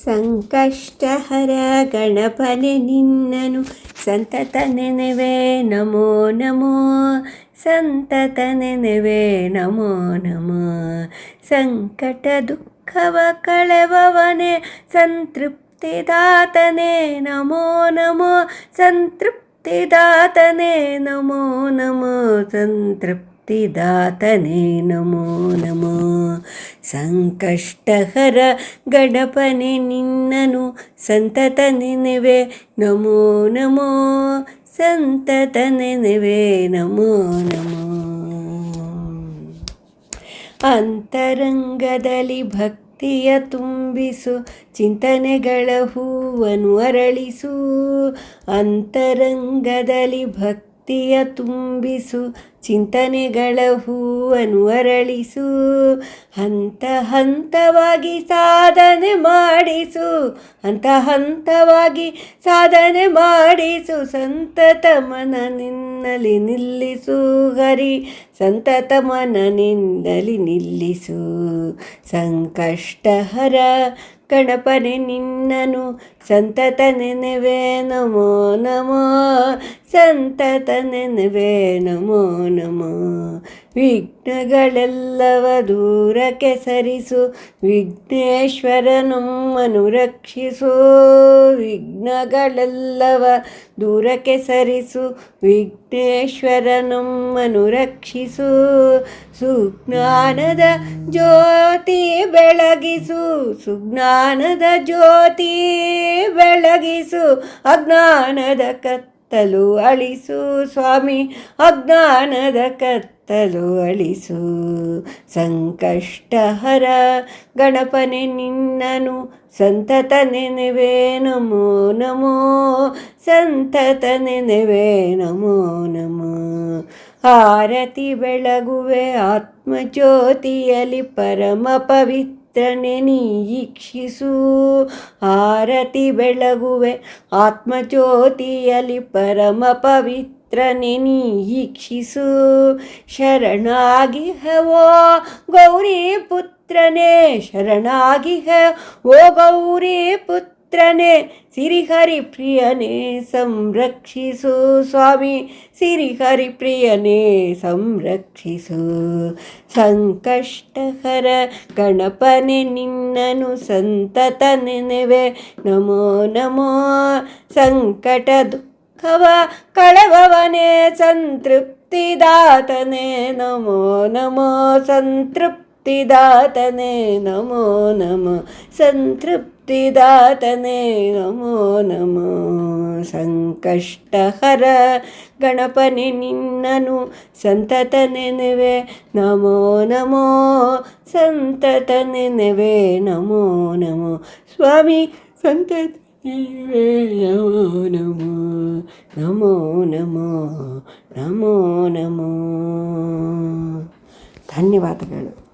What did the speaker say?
ಸಂಕಷ್ಟಹರ ಗಣಪನೆ ನಿನ್ನನು ಸಂತತ ನೆನೆವೆ ನಮೋ ನಮೋ. ಸಂತತ ನೆನೆವೆ ನಮೋ ನಮೋ. ಸಂಕಟ ದುಃಖವ ಕಳೆವವನೇ ಸಂತೃಪ್ತಿದಾತನೇ ನಮೋ ನಮೋ. ಸಂತೃಪ್ತಿದಾತನೇ ನಮೋ ನಮೋ. ಸಂತೃಪ್ತಿದಾತನೇ ನಮೋ ನಮೋ. ಸಂಕಷ್ಟಹರ ಗಣಪನೆ ನಿನ್ನನು ಸಂತತ ನೆನೆವೆ ನಮೋ ನಮೋ. ಸಂತತ ನೆನೆವೆ ನಮೋ ನಮೋ. ಅಂತರಂಗದಲ್ಲಿ ಭಕ್ತಿಯ ತುಂಬಿಸು ಚಿಂತನೆಗಳ ಹೂವನ್ನು ಅರಳಿಸು. ಅಂತರಂಗದಲ್ಲಿ ಭಕ್ತಿಯ ತುಂಬಿಸು ಚಿಂತನೆಗಳ ಹೂವನ್ನು ಅರಳಿಸು. ಹಂತ ಹಂತವಾಗಿ ಸಾಧನೆ ಮಾಡಿಸು. ಹಂತ ಹಂತವಾಗಿ ಸಾಧನೆ ಮಾಡಿಸು. ಸಂತತ ಮನ ನಿನ್ನಲಿ ನಿಲ್ಲಿಸು ಹರಿ. ಸಂತತ ಮನ ನಿನ್ನಲಿ ನಿಲ್ಲಿಸು. ಸಂಕಷ್ಟಹರ ಗಣಪನೆ ನಿನ್ನನು ಸಂತತ ನೆನೆವೆ ನಮೋ ನಮೋ. ಸಂತತ ನೆನೆವೆ ನಮೋ ನಮೋ. ವಿಘ್ನಗಳೆಲ್ಲವ ದೂರಕ್ಕೆ ಸರಿಸು. ವಿಘ್ನೇಶ್ವರನಮ್ಮನು ರಕ್ಷಿಸು. ವಿಘ್ನಗಳೆಲ್ಲವ ದೂರಕ್ಕೆ ಸರಿಸು. ವಿಘ್ನೇಶ್ವರನಮ್ಮನು ರಕ್ಷಿಸು. ಸುಜ್ಞಾನದ ಜ್ಯೋತಿ ಬೆಳಗಿಸು. ಸುಜ್ಞಾನದ ಜ್ಯೋತಿ ಬೆಳಗಿಸು. ಅಜ್ಞಾನದ ಕತ್ತಲು ಅಳಿಸು ಸ್ವಾಮಿ. ಅಜ್ಞಾನದ ಕತ್ತಲು ಅಳಿಸು. ಸಂಕಷ್ಟಹರ ಗಣಪನೆ ನಿನ್ನನು ಸಂತತ ನೆನೆವೆ ನಮೋ ನಮೋ. ಸಂತತ ನೆನೆವೆ ನಮೋ ನಮೋ. ಆರತಿ ಬೆಳಗುವೆ ಆತ್ಮಜ್ಯೋತಿಯಲ್ಲಿ ಪರಮ ಪವಿತ್ರನೆ ನೀಕ್ಷಿಸು. ಆರತಿ ಬೆಳಗುವೆ ಆತ್ಮಜ್ಯೋತಿಯಲ್ಲಿ ಪರಮ ಪವಿತ್ರನೆ ನೀಕ್ಷಿಸು. ಶರಣಾಗಿಹವೋ ಗೌರಿ ಪುತ್ರನೇ. ಶರಣಾಗಿಹ ಓ ಗೌರಿ ಪುತ್ರನೇ. ಸಿರಿಹರಿ ಪ್ರಿಯನೇ ಸಂರಕ್ಷಿಸು ಸ್ವಾಮಿ. ಸಿರಿಹರಿ ಪ್ರಿಯನೇ ಸಂರಕ್ಷಿಸು. ಸಂಕಷ್ಟಹರ ಗಣಪನೆ ನಿನ್ನನು ಸಂತತ ನೆನೆವೆ ನಮೋ ನಮೋ. ಸಂಕಟ ದುಃಖವ ಕಳೆವವನೇ ಸಂತೃಪ್ತಿದಾತನೇ ನಮೋ ನಮೋ. ಸಂತೃಪ್ತಿದಾತನೇ ನಮೋ ನಮೋ. ಸಂತೃಪ್ತಿದಾತನೇ ನಮೋ ನಮೋ. ಸಂಕಷ್ಟಹರ ಗಣಪನೆ ನಿನ್ನನು ಸಂತತ ನೆನೆವೆ ನಮೋ ನಮೋ. ಸಂತತ ನೆನೆವೆ ನಮೋ ನಮೋ ಸ್ವಾಮಿ. ಸಂತತ ನೆನೆವೆ ನಮೋ ನಮೋ. ನಮೋ ನಮೋ ನಮೋ ನಮೋ. ಧನ್ಯವಾದಗಳು.